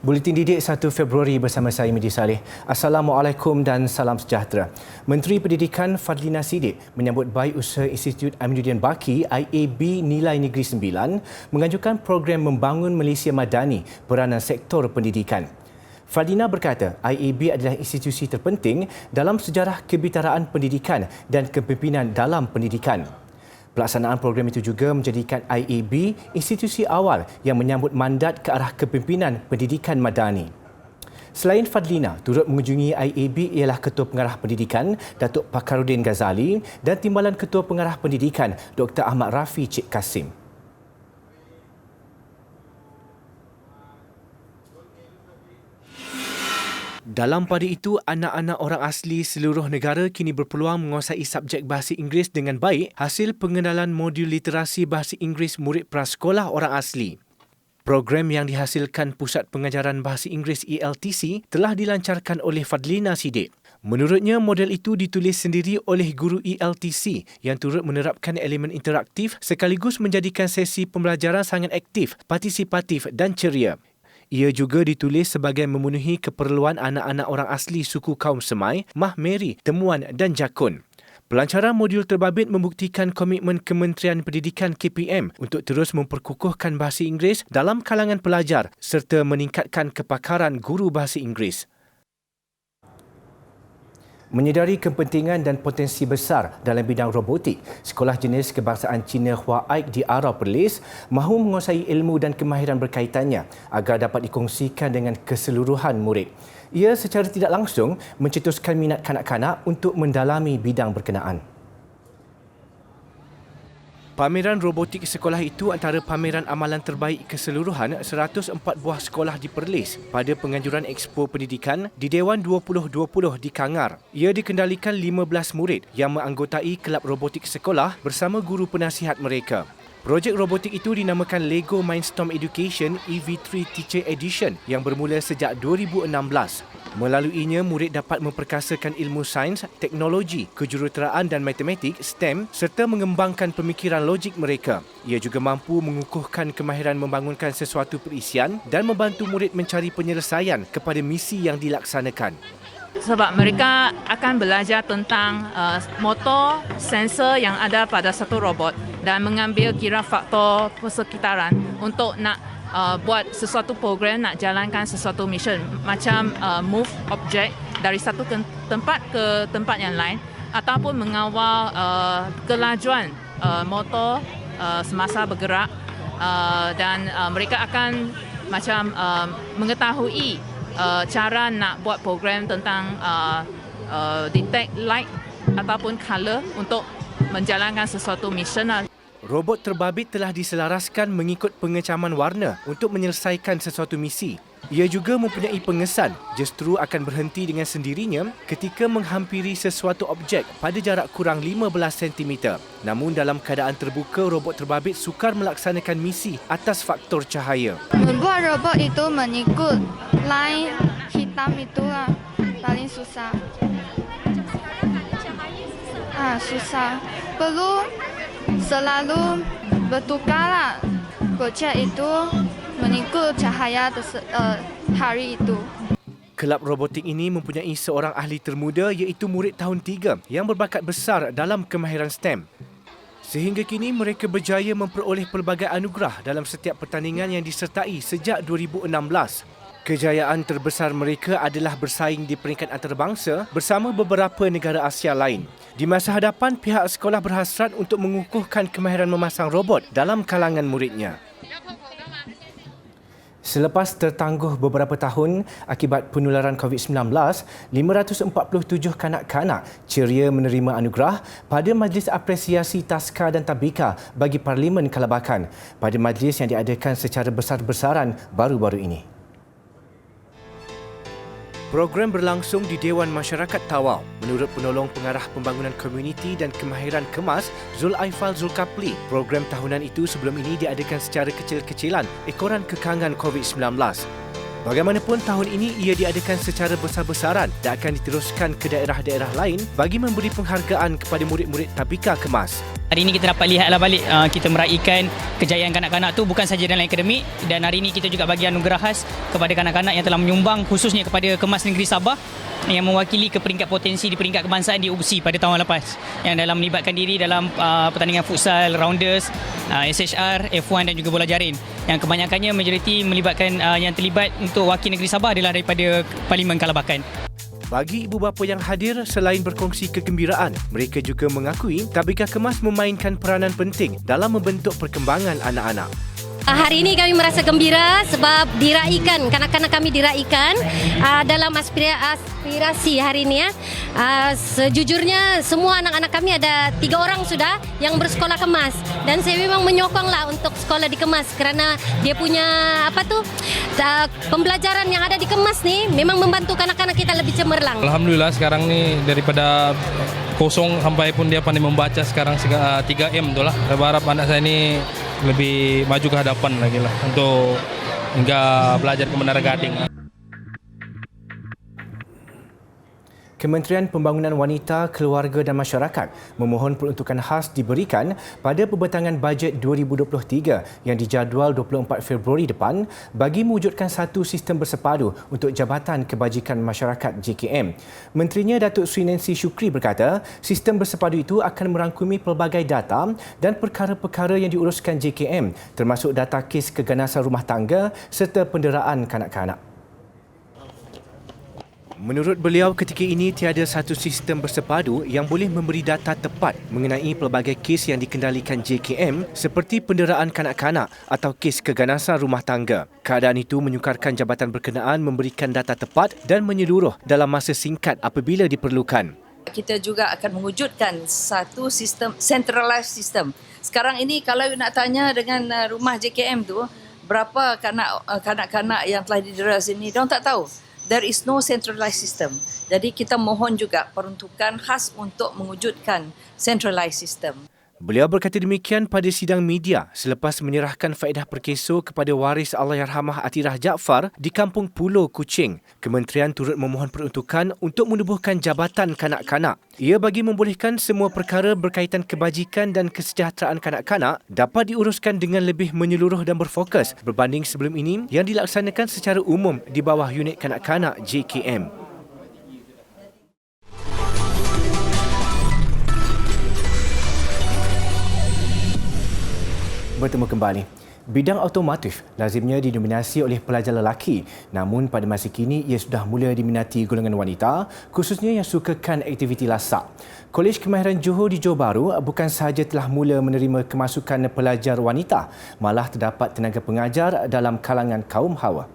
Buletin Didik 1 Februari bersama saya Midi Saleh. Assalamualaikum dan salam sejahtera. Menteri Pendidikan Fadlina Siddiq menyambut baik usaha Institut Aminuddin Baki IAB Nilai Negeri 9 menganjurkan program membangun Malaysia Madani peranan sektor pendidikan. Fadlina berkata IAB adalah institusi terpenting dalam sejarah kebitaraan pendidikan dan kepimpinan dalam pendidikan. Pelaksanaan program itu juga menjadikan IAB institusi awal yang menyambut mandat ke arah kepimpinan pendidikan madani. Selain Fadlina, turut mengunjungi IAB ialah Ketua Pengarah Pendidikan Datuk Pakarudin Ghazali dan Timbalan Ketua Pengarah Pendidikan Dr. Ahmad Rafi Cik Kasim. Dalam pada itu, anak-anak orang asli seluruh negara kini berpeluang menguasai subjek bahasa Inggeris dengan baik hasil pengenalan modul literasi bahasa Inggeris murid prasekolah orang asli. Program yang dihasilkan Pusat Pengajaran Bahasa Inggeris ELTC telah dilancarkan oleh Fadlina Siddiq. Menurutnya, model itu ditulis sendiri oleh guru ELTC yang turut menerapkan elemen interaktif sekaligus menjadikan sesi pembelajaran sangat aktif, partisipatif dan ceria. Ia juga ditulis sebagai memenuhi keperluan anak-anak orang asli suku kaum Semai, Mah Meri, Temuan dan Jakun. Pelancaran modul terbabit membuktikan komitmen Kementerian Pendidikan KPM untuk terus memperkukuhkan bahasa Inggeris dalam kalangan pelajar serta meningkatkan kepakaran guru bahasa Inggeris. Menyedari kepentingan dan potensi besar dalam bidang robotik, Sekolah Jenis Kebangsaan Cina Hua Aik di Arau Perlis mahu menguasai ilmu dan kemahiran berkaitannya agar dapat dikongsikan dengan keseluruhan murid. Ia secara tidak langsung mencetuskan minat kanak-kanak untuk mendalami bidang berkenaan. Pameran robotik sekolah itu antara pameran amalan terbaik keseluruhan 104 buah sekolah di Perlis pada penganjuran Expo Pendidikan di Dewan 2020 di Kangar. Ia dikendalikan 15 murid yang menganggotai kelab robotik sekolah bersama guru penasihat mereka. Projek robotik itu dinamakan Lego Mindstorm Education EV3 Teacher Edition yang bermula sejak 2016. Melaluinya, murid dapat memperkasakan ilmu sains, teknologi, kejuruteraan dan matematik STEM serta mengembangkan pemikiran logik mereka. Ia juga mampu mengukuhkan kemahiran membangunkan sesuatu perisian dan membantu murid mencari penyelesaian kepada misi yang dilaksanakan. Sebab mereka akan belajar tentang motor, sensor yang ada pada satu robot dan mengambil kira faktor persekitaran untuk nak buat sesuatu program, nak jalankan sesuatu mission macam move object dari satu tempat ke tempat yang lain ataupun mengawal kelajuan motor semasa bergerak dan mereka akan macam mengetahui cara nak buat program tentang detect light ataupun color untuk menjalankan sesuatu mission. Robot terbabit telah diselaraskan mengikut pengecaman warna untuk menyelesaikan sesuatu misi. Ia juga mempunyai pengesan justru akan berhenti dengan sendirinya ketika menghampiri sesuatu objek pada jarak kurang 15 cm. Namun dalam keadaan terbuka, robot terbabit sukar melaksanakan misi atas faktor cahaya. Membuat robot itu mengikut line hitam itulah paling susah. Susah. Perlu selalu bertukarlah projek itu mengikut cahaya hari itu. Kelab robotik ini mempunyai seorang ahli termuda iaitu murid tahun 3 yang berbakat besar dalam kemahiran STEM. Sehingga kini mereka berjaya memperoleh pelbagai anugerah dalam setiap pertandingan yang disertai sejak 2016. Kejayaan terbesar mereka adalah bersaing di peringkat antarabangsa bersama beberapa negara Asia lain. Di masa hadapan, pihak sekolah berhasrat untuk mengukuhkan kemahiran memasang robot dalam kalangan muridnya. Selepas tertangguh beberapa tahun akibat penularan COVID-19, 547 kanak-kanak ceria menerima anugerah pada Majlis Apresiasi Taska dan Tabika bagi Parlimen Kalabakan pada majlis yang diadakan secara besar-besaran baru-baru ini. Program berlangsung di Dewan Masyarakat Tawau. Menurut penolong pengarah pembangunan komuniti dan kemahiran kemas Zulaifal Zulkapli, program tahunan itu sebelum ini diadakan secara kecil-kecilan ekoran kekangan COVID-19. Bagaimanapun, tahun ini ia diadakan secara besar-besaran dan akan diteruskan ke daerah-daerah lain bagi memberi penghargaan kepada murid-murid Tabika Kemas. Hari ini kita dapat lihatlah balik kita meraihkan kejayaan kanak-kanak tu bukan saja dalam akademik, dan hari ini kita juga bagi anugerah khas kepada kanak-kanak yang telah menyumbang khususnya kepada Kemas Negeri Sabah yang mewakili ke peringkat potensi di peringkat kebangsaan di UBSI pada tahun lepas, yang dalam melibatkan diri dalam pertandingan futsal, rounders, SHR, F1 dan juga bola jaring, yang kebanyakannya majoriti melibatkan yang terlibat untuk wakil negeri Sabah adalah daripada Parlimen Kalabakan. Bagi ibu bapa yang hadir, selain berkongsi kegembiraan, mereka juga mengakui Tabika Kemas memainkan peranan penting dalam membentuk perkembangan anak-anak. Hari ini kami merasa gembira sebab diraikan, kanak-kanak kami diraikan dalam aspirasi hari ini. Sejujurnya semua anak-anak kami ada 3 orang sudah yang bersekolah Kemas, dan saya memang menyokonglah untuk sekolah di Kemas kerana dia punya pembelajaran yang ada di Kemas ni memang membantu kanak-kanak kita lebih cemerlang. Alhamdulillah sekarang ni daripada kosong sampai pun dia pandai membaca sekarang 3M tu lah. Saya berharap anak saya ni lebih maju ke hadapan lagi lah untuk hingga belajar ke Menara Gading. Kementerian Pembangunan Wanita, Keluarga dan Masyarakat memohon peruntukan khas diberikan pada pembentangan bajet 2023 yang dijadual 24 Februari depan bagi mewujudkan satu sistem bersepadu untuk Jabatan Kebajikan Masyarakat JKM. Menterinya Datuk Sri Nancy Shukri berkata, sistem bersepadu itu akan merangkumi pelbagai data dan perkara-perkara yang diuruskan JKM termasuk data kes keganasan rumah tangga serta penderaan kanak-kanak. Menurut beliau, ketika ini tiada satu sistem bersepadu yang boleh memberi data tepat mengenai pelbagai kes yang dikendalikan JKM seperti penderaan kanak-kanak atau kes keganasan rumah tangga. Keadaan itu menyukarkan jabatan berkenaan memberikan data tepat dan menyeluruh dalam masa singkat apabila diperlukan. Kita juga akan mewujudkan satu sistem, centralized system. Sekarang ini kalau nak tanya dengan rumah JKM tu, berapa kanak-kanak yang telah didera sini, diorang tak tahu. There is no centralized system. Jadi kita mohon juga peruntukan khas untuk mewujudkan centralized system. Beliau berkata demikian pada sidang media selepas menyerahkan faedah perkeso kepada waris Allahyarhamah Atirah Jaafar di Kampung Pulo, Kuching. Kementerian turut memohon peruntukan untuk menubuhkan Jabatan Kanak-Kanak. Ia bagi membolehkan semua perkara berkaitan kebajikan dan kesejahteraan kanak-kanak dapat diuruskan dengan lebih menyeluruh dan berfokus berbanding sebelum ini yang dilaksanakan secara umum di bawah unit kanak-kanak JKM. Bertemu kembali. Bidang automotif lazimnya didominasi oleh pelajar lelaki, namun pada masa kini ia sudah mula diminati golongan wanita, khususnya yang sukakan aktiviti lasak. Kolej Kemahiran Johor di Johor Bahru bukan sahaja telah mula menerima kemasukan pelajar wanita, malah terdapat tenaga pengajar dalam kalangan kaum hawa.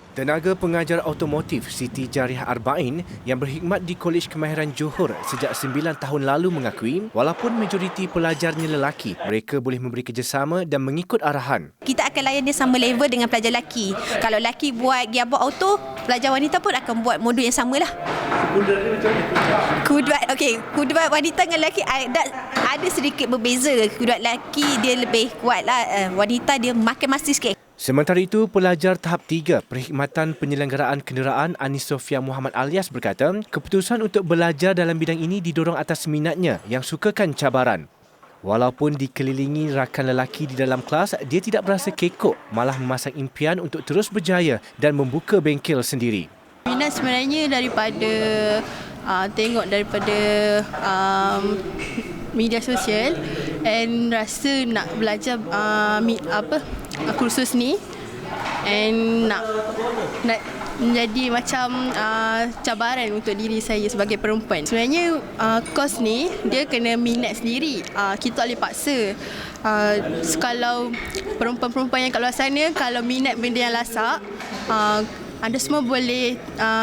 Tenaga pengajar automotif Siti Jariah Arba'in yang berkhidmat di Kolej Kemahiran Johor sejak 9 tahun lalu mengakui walaupun majoriti pelajarnya lelaki, mereka boleh memberi kerjasama dan mengikut arahan. Kita akan layan dia sama level dengan pelajar lelaki. Kalau lelaki buat gearbox auto, pelajar wanita pun akan buat modul yang samalah. Kudurat wanita dengan lelaki ada sedikit berbeza. Kudurat lelaki dia lebih kuatlah, wanita dia makin masti sikit. Sementara itu, pelajar tahap 3 Perkhidmatan Penyelenggaraan Kenderaan Anis Sofia Muhammad Alias berkata, keputusan untuk belajar dalam bidang ini didorong atas minatnya yang sukakan cabaran. Walaupun dikelilingi rakan lelaki di dalam kelas, dia tidak berasa kekok, malah memasang impian untuk terus berjaya dan membuka bengkel sendiri. Minat sebenarnya daripada tengok daripada media sosial and rasa nak belajar kursus ni and nak menjadi macam cabaran untuk diri saya sebagai perempuan. Sebenarnya kos ni dia kena minat sendiri. Kita tak boleh paksa. Kalau perempuan-perempuan yang kat luar sana kalau minat benda yang lasak, anda semua boleh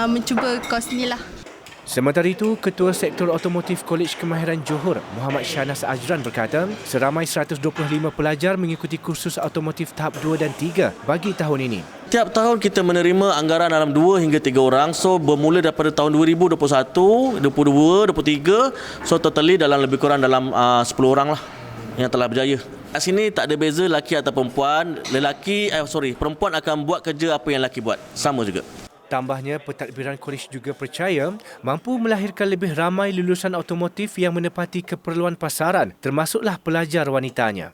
mencuba kos ni lah. Sementara itu, Ketua Sektor Automotif Kolej Kemahiran Johor, Muhammad Syahnas Ajran berkata, seramai 125 pelajar mengikuti kursus automotif tahap 2 dan 3 bagi tahun ini. Tiap tahun kita menerima anggaran dalam 2 hingga 3 orang. So bermula daripada tahun 2021, 22, 23. So totally dalam lebih kurang dalam 10 orang lah yang telah berjaya. Kat sini tak ada beza lelaki atau perempuan. Perempuan akan buat kerja apa yang lelaki buat. Sama juga. Tambahnya, pentadbiran kolej juga percaya mampu melahirkan lebih ramai lulusan automotif yang menepati keperluan pasaran, termasuklah pelajar wanitanya.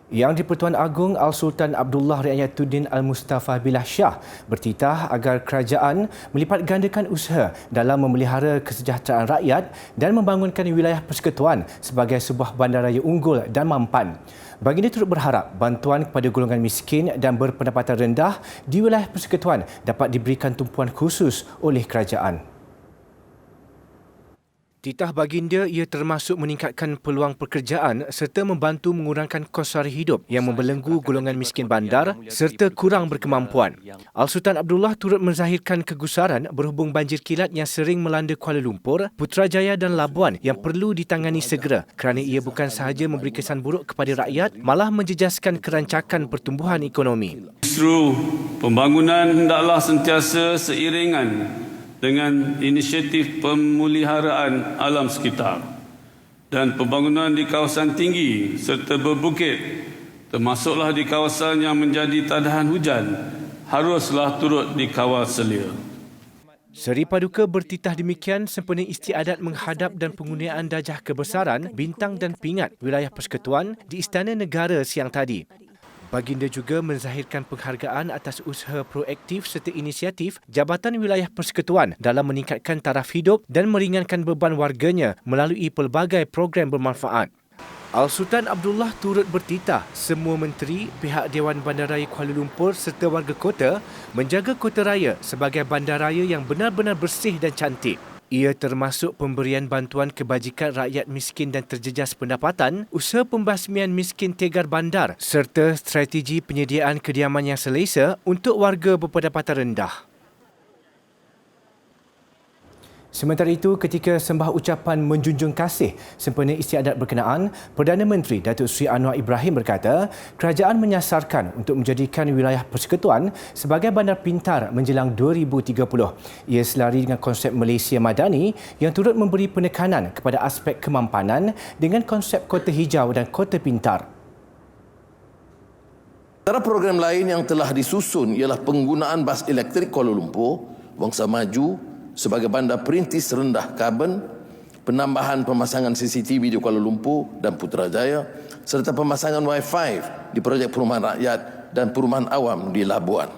Yang di-Pertuan Agong Al-Sultan Abdullah Riayatuddin Al-Mustafa Billah Shah bertitah agar kerajaan melipat gandakan usaha dalam memelihara kesejahteraan rakyat dan membangunkan wilayah persekutuan sebagai sebuah bandaraya unggul dan mampan. Baginda turut berharap bantuan kepada golongan miskin dan berpendapatan rendah di wilayah persekutuan dapat diberikan tumpuan khusus oleh kerajaan. Titah baginda ia termasuk meningkatkan peluang pekerjaan serta membantu mengurangkan kos sara hidup yang membelenggu golongan miskin bandar serta kurang berkemampuan. Al-Sultan Abdullah turut menzahirkan kegusaran berhubung banjir kilat yang sering melanda Kuala Lumpur, Putrajaya dan Labuan yang perlu ditangani segera kerana ia bukan sahaja memberi kesan buruk kepada rakyat, malah menjejaskan kerancakan pertumbuhan ekonomi. Justru pembangunan hendaklah sentiasa seiringan dengan inisiatif pemuliharaan alam sekitar dan pembangunan di kawasan tinggi serta berbukit, termasuklah di kawasan yang menjadi tadahan hujan, haruslah turut dikawal selia. Seri Paduka bertitah demikian sempena istiadat menghadap dan penggunaan Darjah Kebesaran, Bintang dan Pingat wilayah persekutuan di Istana Negara siang tadi. Baginda juga menzahirkan penghargaan atas usaha proaktif serta inisiatif Jabatan Wilayah Persekutuan dalam meningkatkan taraf hidup dan meringankan beban warganya melalui pelbagai program bermanfaat. Al-Sultan Abdullah turut bertitah semua menteri, pihak Dewan Bandaraya Kuala Lumpur serta warga kota menjaga kota raya sebagai bandaraya yang benar-benar bersih dan cantik. Ia termasuk pemberian bantuan kebajikan rakyat miskin dan terjejas pendapatan, usaha pembasmian miskin tegar bandar serta strategi penyediaan kediaman yang selesa untuk warga berpendapatan rendah. Sementara itu, ketika sembah ucapan menjunjung kasih sempena istiadat berkenaan, Perdana Menteri Datuk Seri Anwar Ibrahim berkata, kerajaan menyasarkan untuk menjadikan wilayah persekutuan sebagai bandar pintar menjelang 2030. Ia selari dengan konsep Malaysia Madani yang turut memberi penekanan kepada aspek kemampanan dengan konsep kota hijau dan kota pintar. Antara program lain yang telah disusun ialah penggunaan bas elektrik Kuala Lumpur, Wangsa Maju, sebagai bandar perintis rendah karbon, penambahan pemasangan CCTV di Kuala Lumpur dan Putrajaya, serta pemasangan Wi-Fi di projek perumahan rakyat dan perumahan awam di Labuan.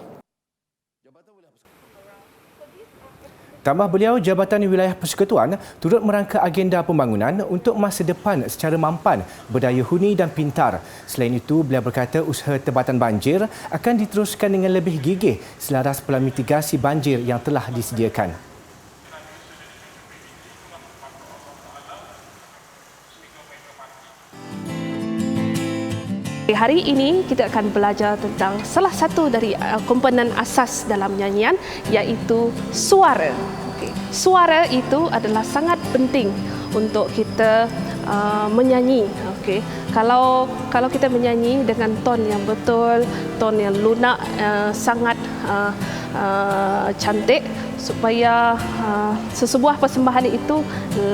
Tambah beliau, Jabatan Wilayah Persekutuan turut merangka agenda pembangunan untuk masa depan secara mampan, berdaya huni dan pintar. Selain itu, beliau berkata usaha tebatan banjir akan diteruskan dengan lebih gigih selaras pelan mitigasi banjir yang telah disediakan. Hari ini kita akan belajar tentang salah satu dari komponen asas dalam nyanyian, iaitu suara. Suara itu adalah sangat penting untuk kita menyanyi. Kalau kita menyanyi dengan ton yang betul, ton yang lunak, sangat cantik, supaya sesebuah persembahan itu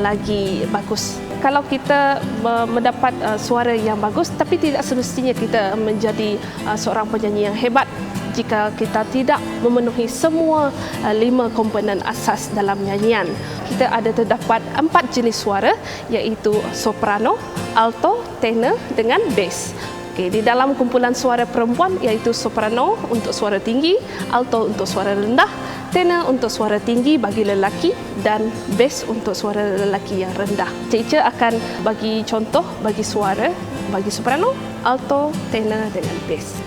lagi bagus. Kalau kita mendapat suara yang bagus, tapi tidak semestinya kita menjadi seorang penyanyi yang hebat jika kita tidak memenuhi semua 5 komponen asas dalam nyanyian. Kita ada terdapat 4 jenis suara, iaitu soprano, alto, tenor dengan bass. Di dalam kumpulan suara perempuan, iaitu soprano untuk suara tinggi, alto untuk suara rendah, tenor untuk suara tinggi bagi lelaki dan bass untuk suara lelaki yang rendah. Cikgu akan bagi contoh bagi suara bagi soprano, alto, tenor dengan bass.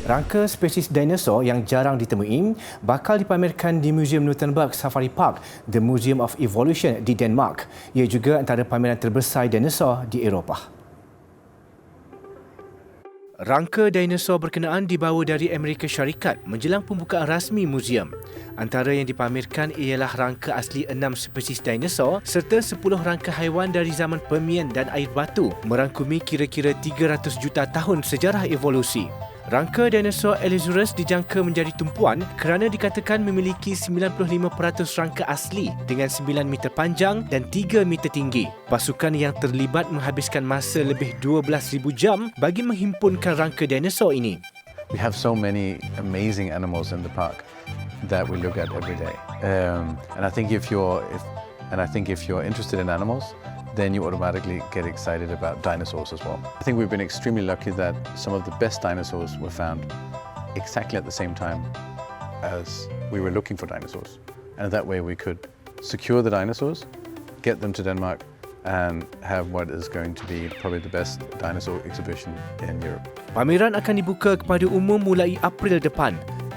Rangka spesies dinosaur yang jarang ditemui bakal dipamerkan di Museum Newtonburg Safari Park, The Museum of Evolution di Denmark. Ia juga antara pameran terbesar dinosaur di Eropah. Rangka dinosaur berkenaan dibawa dari Amerika Syarikat menjelang pembukaan rasmi muzium. Antara yang dipamerkan ialah rangka asli 6 spesies dinosaur serta 10 rangka haiwan dari zaman Permian dan air batu, merangkumi kira-kira 300 juta tahun sejarah evolusi. Rangka dinosaur Allosaurus dijangka menjadi tumpuan kerana dikatakan memiliki 95% rangka asli dengan 9 meter panjang dan 3 meter tinggi. Pasukan yang terlibat menghabiskan masa lebih 12,000 jam bagi menghimpunkan rangka dinosaur ini. We have so many amazing animals in the park that we look at every day. And I think if you're interested in animals, then you automatically get excited about dinosaurs as well. I think we've been extremely lucky that some of the best dinosaurs were found exactly at the same time as we were looking for dinosaurs. And that way we could secure the dinosaurs, get them to Denmark, and have what is going to be probably the best dinosaur exhibition in Europe. Pameran akan dibuka kepada umum mulai April depan.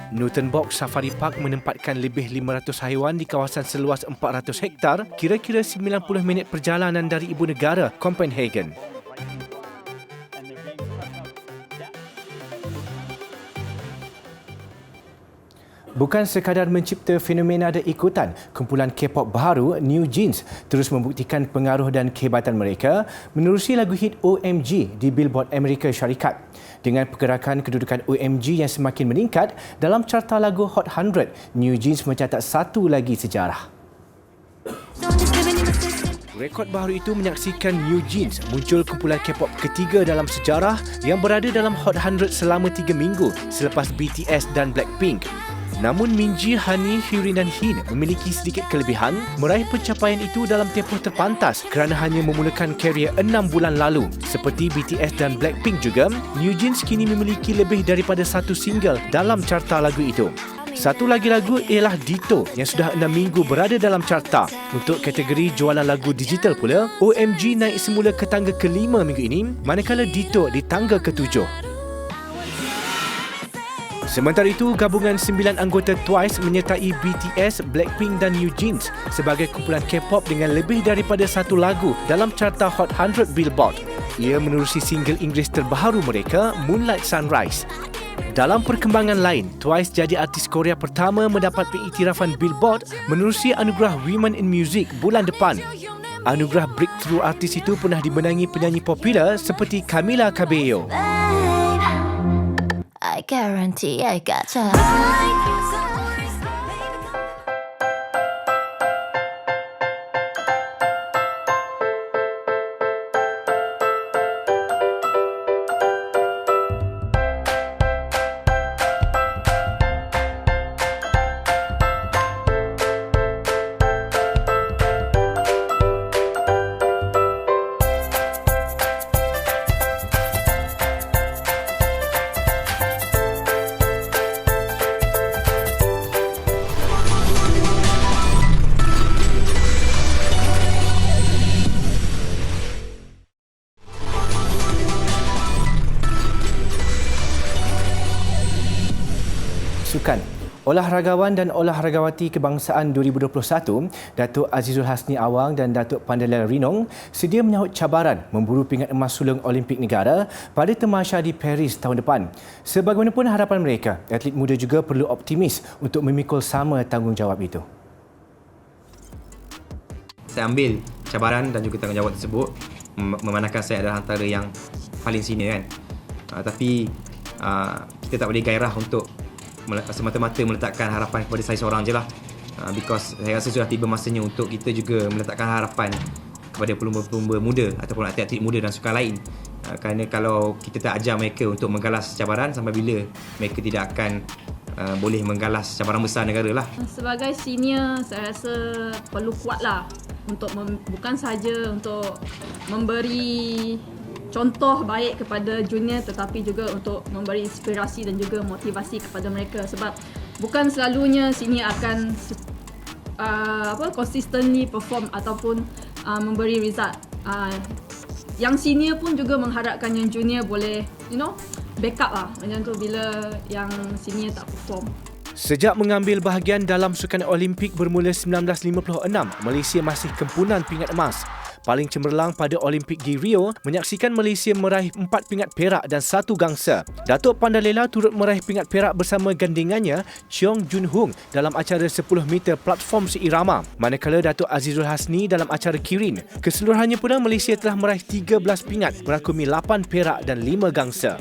Newton Box Safari Park menempatkan lebih 500 haiwan di kawasan seluas 400 hektar, kira-kira 90 minit perjalanan dari ibu negara, Copenhagen. Bukan sekadar mencipta fenomena dan ikutan, kumpulan K-pop baru New Jeans terus membuktikan pengaruh dan kehebatan mereka menerusi lagu hit OMG di Billboard Amerika Syarikat. Dengan pergerakan kedudukan OMG yang semakin meningkat dalam carta lagu Hot 100, New Jeans mencatat satu lagi sejarah. Rekod baru itu menyaksikan New Jeans muncul kumpulan K-pop ketiga dalam sejarah yang berada dalam Hot 100 selama 3 minggu selepas BTS dan Blackpink. Namun Minji, Hani, Hyurin dan Hin memiliki sedikit kelebihan meraih pencapaian itu dalam tempoh terpantas kerana hanya memulakan karier 6 bulan lalu. Seperti BTS dan Blackpink juga, New Jeans kini memiliki lebih daripada satu single dalam carta lagu itu. Satu lagi lagu ialah Ditto yang sudah 6 minggu berada dalam carta. Untuk kategori jualan lagu digital pula, OMG naik semula ke tangga ke-5 minggu ini, manakala Ditto di tangga ke-7. Sementara itu, gabungan 9 anggota Twice menyertai BTS, Blackpink dan New Jeans sebagai kumpulan K-pop dengan lebih daripada satu lagu dalam carta Hot 100 Billboard. Ia menerusi single Inggeris terbaru mereka, Moonlight Sunrise. Dalam perkembangan lain, Twice jadi artis Korea pertama mendapat pengiktirafan Billboard menerusi anugerah Women in Music bulan depan. Anugerah Breakthrough Artist itu pernah dimenangi penyanyi popular seperti Camila Cabello. I guarantee I gotcha. Sukan. Olahragawan dan olahragawati kebangsaan 2021, Datuk Azizul Hasni Awang dan Datuk Pandalel Rinong sedia menyahut cabaran memburu pingat emas sulung Olimpik negara pada tamasya di Paris tahun depan. Sebagaimanapun harapan mereka, atlet muda juga perlu optimis untuk memikul sama tanggungjawab itu. Saya ambil cabaran dan juga tanggungjawab tersebut, memandangkan saya adalah antara yang paling senior kan. Tapi kita tak boleh gairah untuk semata-mata meletakkan harapan kepada saya seorang je lah. Because saya rasa sudah tiba masanya untuk kita juga meletakkan harapan kepada pelumba-pelumba muda ataupun atlet-atlet muda dan sukan lain. Kerana kalau kita tak ajar mereka untuk menggalas cabaran, sampai bila mereka tidak akan boleh menggalas cabaran besar negara lah. Sebagai senior, saya rasa perlu kuatlah untuk bukan sahaja untuk memberi contoh baik kepada junior, tetapi juga untuk memberi inspirasi dan juga motivasi kepada mereka, sebab bukan selalunya senior akan consistently perform ataupun memberi result. Yang senior pun juga mengharapkan yang junior boleh backup lah macam tu bila yang senior tak perform. Sejak mengambil bahagian dalam Sukan Olimpik bermula 1956, Malaysia masih kempunan pingat emas. paling cemerlang pada Olimpik di Rio, menyaksikan Malaysia meraih 4 pingat perak dan 1 gangsa. Datuk Pandalela turut meraih pingat perak bersama gandingannya Cheong Jun Hung dalam acara 10 meter platform seirama. Manakala Datuk Azizul Hasni dalam acara Kirin. Keseluruhannya pula Malaysia telah meraih 13 pingat, merakumi 8 perak dan 5 gangsa.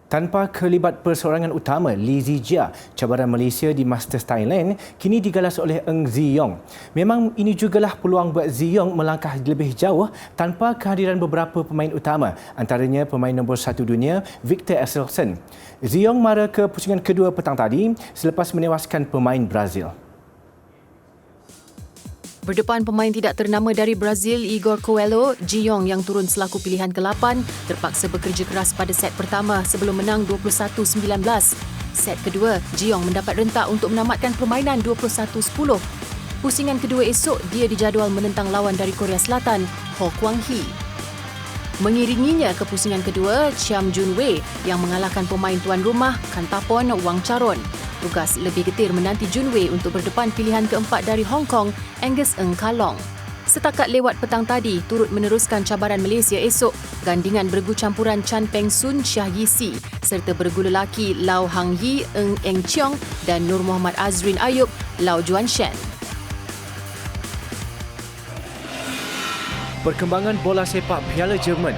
Tanpa kelibat perseorangan utama Lee Zijia, cabaran Malaysia di Masters Thailand kini digalas oleh Eng Ziyong. Memang ini jugalah peluang buat Ziyong melangkah lebih jauh tanpa kehadiran beberapa pemain utama, antaranya pemain nombor 1 dunia Victor Axelsen. Ziyong mara ke pusingan kedua petang tadi selepas menewaskan pemain Brazil. Berdepan pemain tidak ternama dari Brazil, Igor Coelho, Ziyong yang turun selaku pilihan ke-8 terpaksa bekerja keras pada set pertama sebelum menang 21-19. Set kedua, Ziyong mendapat rentak untuk menamatkan permainan 21-10. Pusingan kedua esok, dia dijadual menentang lawan dari Korea Selatan, Ho Kwang Hee. Mengiringinya ke pusingan kedua, Chiam Jun Wei yang mengalahkan pemain tuan rumah, Kantapon Wang Charon. Tugas lebih getir menanti Jun Wei untuk berdepan pilihan keempat dari Hong Kong, Angus Ng Kalong. Setakat lewat petang tadi, turut meneruskan cabaran Malaysia esok, gandingan bergu campuran Chan Peng Sun Shah Yi Si serta bergu lelaki Lau Hang Yi Ng Eng Cheong dan Nur Muhammad Azrin Ayub Lau Juan Shen. Perkembangan bola sepak Piala Jerman.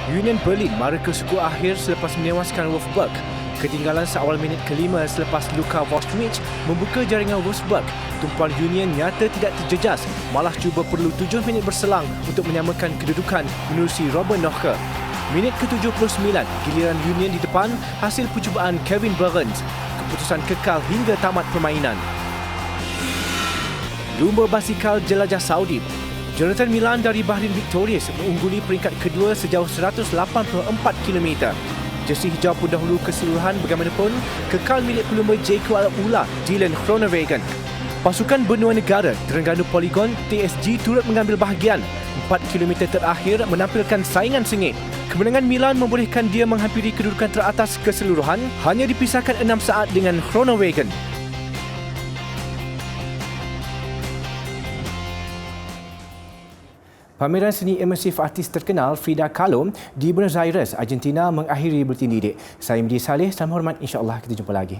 Union Berlin mara ke suku akhir selepas menewaskan Wolfsburg. Ketinggalan seawal minit kelima selepas Luka Vostnic membuka jaringan Wolfsburg. Tumpuan Union nyata tidak terjejas, malah cuba perlu 7 minit berselang untuk menyamakan kedudukan menerusi Robin Knoche. Minit ke-79, giliran Union di depan hasil percubaan Kevin Behrens. Keputusan kekal hingga tamat permainan. Lumba basikal jelajah Saudi. Jonathan Milan dari Bahrain Victorious mengungguli peringkat kedua sejauh 184 km. Jersey hijau pun dahulu keseluruhan bagaimanapun kekal milik pelumba Jayco Al-Ula, Dylan Groenewegen. Pasukan benua negara Terengganu Polygon TSG turut mengambil bahagian. 4 km terakhir menampilkan saingan sengit. Kemenangan Milan membolehkan dia menghampiri kedudukan teratas keseluruhan hanya dipisahkan 6 saat dengan Groenewegen. Pameran seni imersif artis terkenal Frida Kahlo di Buenos Aires, Argentina mengakhiri buletin didik. Saya Medi Saleh, salam hormat, insya-Allah kita jumpa lagi.